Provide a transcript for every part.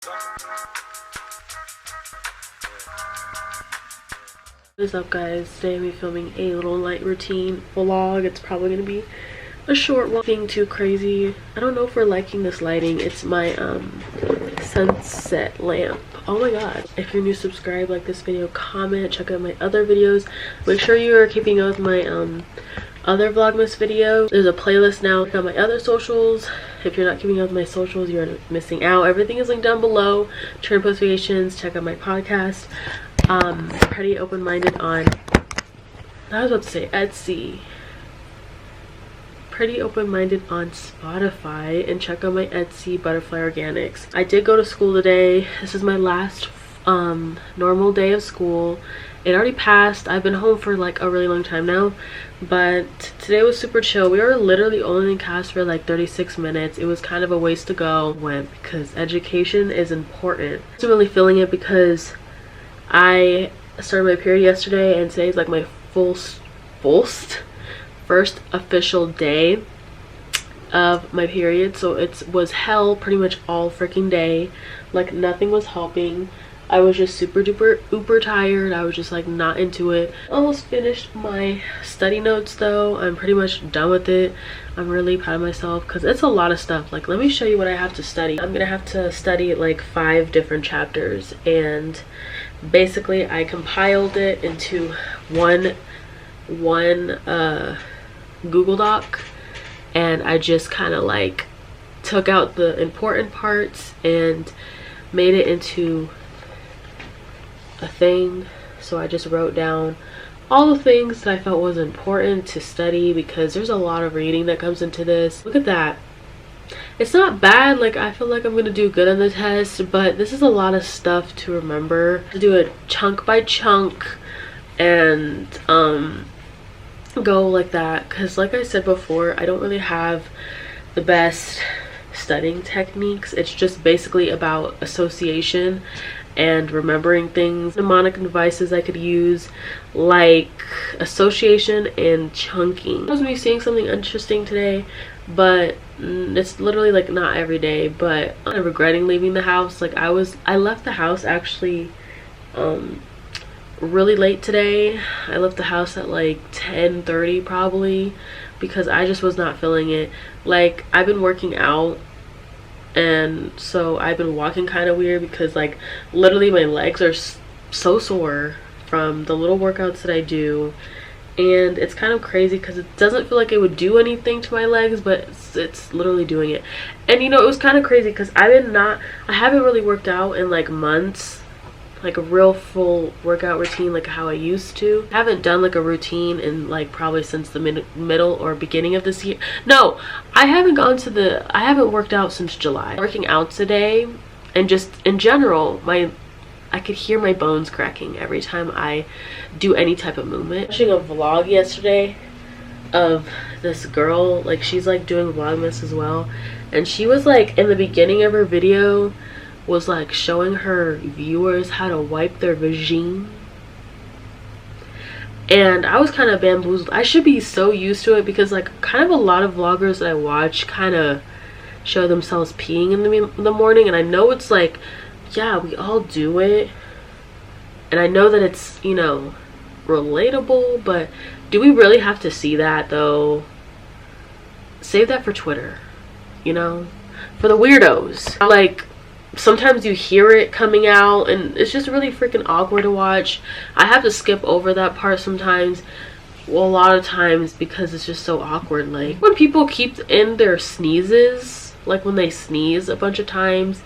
What is up, guys? Today I'm filming a little night routine vlog. It's probably gonna be a short one. Nothing too crazy. I don't know if we're liking this lighting. It's my sunset lamp. Oh my god. If you're new, subscribe, like this video, comment, check out my other videos. Make sure you are keeping up with my other vlogmas video. There's a playlist now on my other socials. If you're not keeping up with my socials, you're missing out. Everything is linked down below. Turn notifications, check out my podcast. Pretty open-minded on, I was about to say Etsy. Pretty open-minded on Spotify, and check out my Etsy Butterfly Organics. I did go to school today. This is my last normal day of school. It already passed. I've been home for like a really long time now, but today was super chill. We were literally only in class for like 36 minutes. It was kind of a waste to go. Went because education is important. I'm really feeling it because I started my period yesterday, and today's like my first official day of my period. So it was hell pretty much all freaking day. Like nothing was helping. I was just super duper tired. I was just like not into it. Almost finished my study notes though. I'm pretty much done with it. I'm really proud of myself because it's a lot of stuff. Like, let me show you what I have to study. I'm gonna have to study like 5 different chapters, and basically I compiled it into one Google Doc, and I just kind of like took out the important parts and made it into a thing. So I just wrote down all the things that I felt was important to study, because there's a lot of reading that comes into this. Look at that. It's not bad. Like, I feel like I'm gonna do good on the test, but this is a lot of stuff to remember. To do it chunk by chunk and go like that, because like I said before, I don't really have the best studying techniques. It's just basically about association and remembering things. Mnemonic devices I could use, like association and chunking. I was gonna be seeing something interesting today, but it's literally like not every day. But I'm regretting leaving the house. Like I left the house actually really late today. I left the house at like 10:30 probably, because I just was not feeling it. Like, I've been working out, and so I've been walking kind of weird because like literally my legs are so sore from the little workouts that I do. And it's kind of crazy because it doesn't feel like it would do anything to my legs, but it's literally doing it. And you know, it was kind of crazy because I haven't really worked out in like months, like a real full workout routine like how I used to. I haven't done like a routine in like probably since the middle or beginning of this year. No, I haven't worked out since July. Working out today, and just in general, I could hear my bones cracking every time I do any type of movement. Watching a vlog yesterday of this girl, like she's like doing vlogmas as well, and she was like in the beginning of her video was like showing her viewers how to wipe their vagine, and I was kind of bamboozled. I should be so used to it because like kind of a lot of vloggers that I watch kind of show themselves peeing in the morning, and I know it's like, yeah, we all do it, and I know that it's, you know, relatable, but do we really have to see that though? Save that for Twitter, you know, for the weirdos. Like, sometimes you hear it coming out and it's just really freaking awkward to watch. I have to skip over that part sometimes, well, a lot of times, because it's just so awkward. Like when people keep in their sneezes, like when they sneeze a bunch of times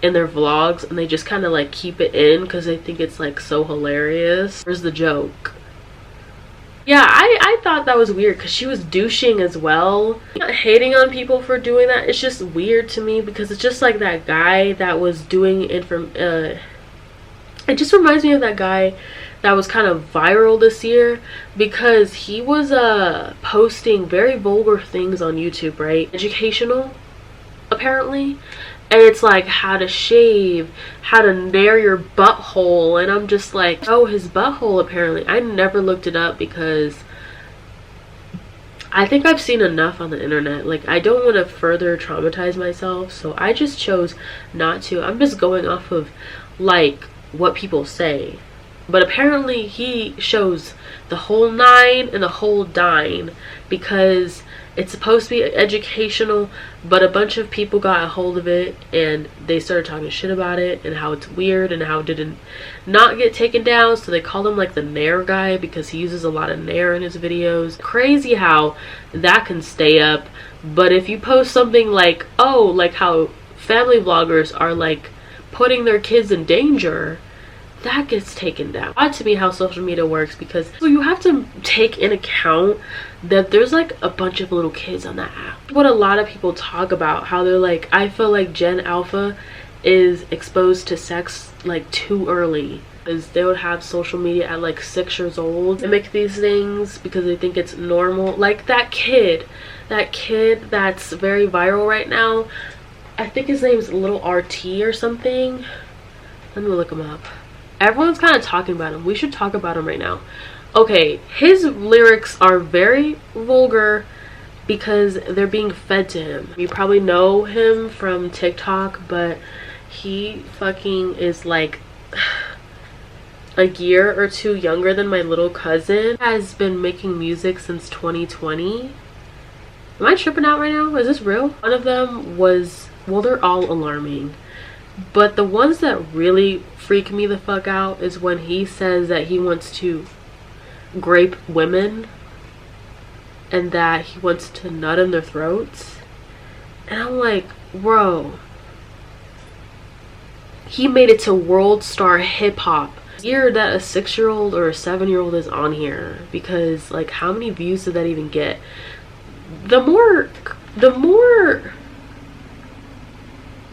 in their vlogs, and they just kind of like keep it in because they think it's like so hilarious. Where's the joke? Yeah, I thought that was weird because she was douching as well. I'm not hating on people for doing that. It's just weird to me because it's just like that guy that was doing it from it just reminds me of that guy that was kind of viral this year, because he was posting very vulgar things on YouTube, right? Educational, apparently. And it's like how to shave, how to nair your butthole, and I'm just like, oh, his butthole apparently. I never looked it up because I think I've seen enough on the internet. Like, I don't want to further traumatize myself, so I just chose not to. I'm just going off of like what people say. But apparently he shows the whole 9 and the whole dine, because it's supposed to be educational, but a bunch of people got a hold of it and they started talking shit about it and how it's weird and how it didn't not get taken down. So they called him like the Nair guy because he uses a lot of Nair in his videos. Crazy how that can stay up. But if you post something like, oh, like how family vloggers are like putting their kids in danger, that gets taken down. Odd to me how social media works, because so you have to take in account that there's like a bunch of little kids on that app. What a lot of people talk about, how they're like, I feel like Gen Alpha is exposed to sex like too early, because they would have social media at like 6 years old and make these things because they think it's normal. Like that kid that's very viral right now, I think his name is Little RT or something. Let me look him up. Everyone's kind of talking about him. We should talk about him right now. Okay, his lyrics are very vulgar because they're being fed to him. You probably know him from TikTok, but he fucking is like a year or 2 younger than my little cousin. Has been making music since 2020. Am I tripping out right now? Is this real? One of them was, well, they're all alarming, but the ones that really freak me the fuck out is when he says that he wants to grape women and that he wants to nut in their throats. And I'm like, bro, he made it to world star hip hop. Year that a 6-year-old or a 7-year-old is on here, because like how many views did that even get? The more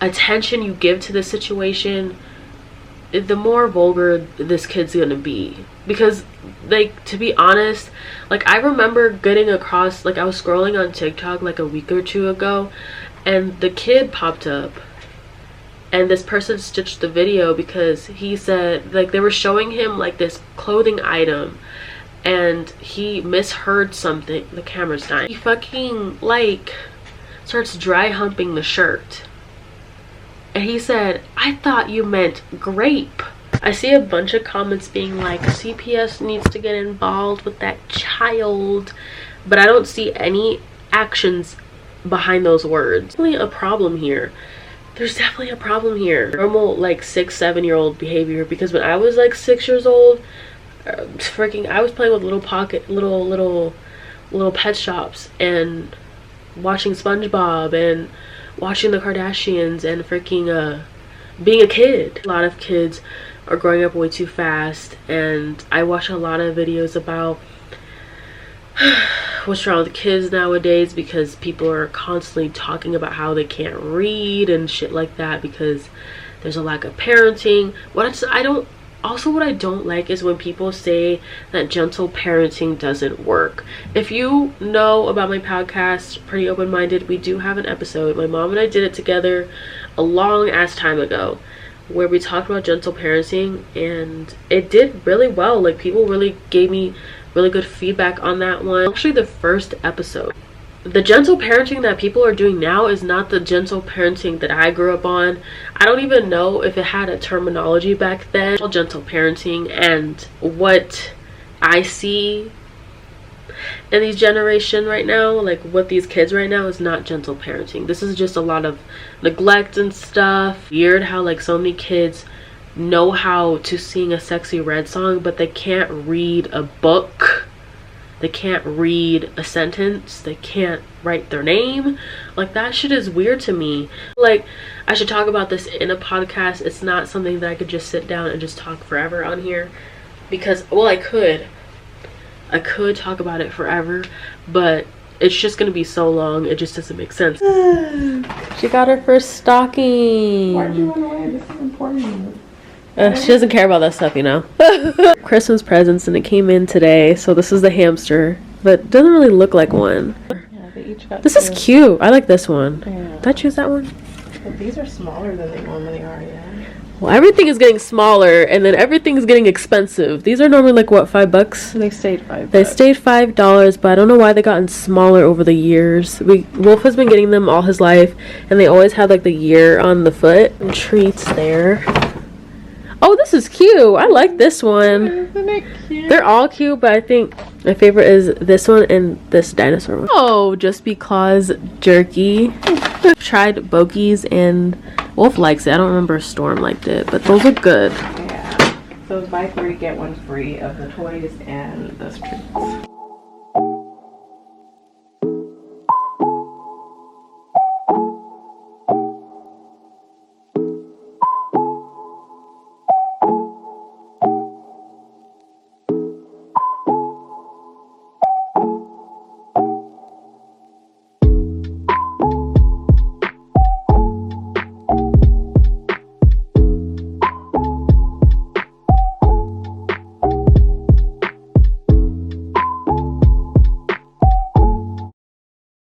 attention you give to the situation, the more vulgar this kid's gonna be. Because like, to be honest, like I remember getting across, like I was scrolling on TikTok like a week or 2 ago, and the kid popped up and this person stitched the video because he said, like, they were showing him like this clothing item and he misheard something. The camera's dying. He fucking like starts dry humping the shirt. And he said, I thought you meant grape. I see a bunch of comments being like, CPS needs to get involved with that child. But I don't see any actions behind those words. Definitely a problem here. There's definitely a problem here. Normal like 6-7-year-old behavior. Because when I was like 6 years old, I was playing with little pet shops and watching SpongeBob and watching the Kardashians and freaking being a kid. A lot of kids are growing up way too fast, and I watch a lot of videos about what's wrong with kids nowadays, because people are constantly talking about how they can't read and shit like that because there's a lack of parenting. What I don't like is when people say that gentle parenting doesn't work. If you know about my podcast, Pretty Open-Minded, we do have an episode. My mom and I did it together a long ass time ago where we talked about gentle parenting, and it did really well. Like, people really gave me really good feedback on that one. Actually, the first episode. The gentle parenting that people are doing now is not the gentle parenting that I grew up on. I don't even know if it had a terminology back then. Gentle parenting, and what I see in these generation right now, like with these kids right now, is not gentle parenting. This is just a lot of neglect and stuff. Weird how like so many kids know how to sing a Sexy Red song, but they can't read a book. They can't read a sentence. They can't write their name. Like, that shit is weird to me. Like, I should talk about this in a podcast. It's not something that I could just sit down and just talk forever on here. Because, well, I could talk about it forever, but it's just gonna be so long, it just doesn't make sense. She got her first stocking. Why'd you run away? This is important. She doesn't care about that stuff, you know. Christmas presents, and it came in today. So this is the hamster, but it doesn't really look like one. Yeah, they each got this is cute. I like this one. Yeah. Did I choose that one? But these are smaller than they normally are, yeah. Well, everything is getting smaller, and then everything is getting expensive. These are normally like, what, $5? They stayed $5. They stayed $5, but I don't know why they gotten smaller over the years. Wolf has been getting them all his life, and they always had like the year on the foot. And treats there. Oh, this is cute. I like this one. Isn't it cute? They're all cute, but I think my favorite is this one and this dinosaur one. Oh, just because jerky. Tried Bokies, and Wolf likes it. I don't remember if Storm liked it, but those are good. Yeah. So buy 3, get 1 free of the toys and those treats.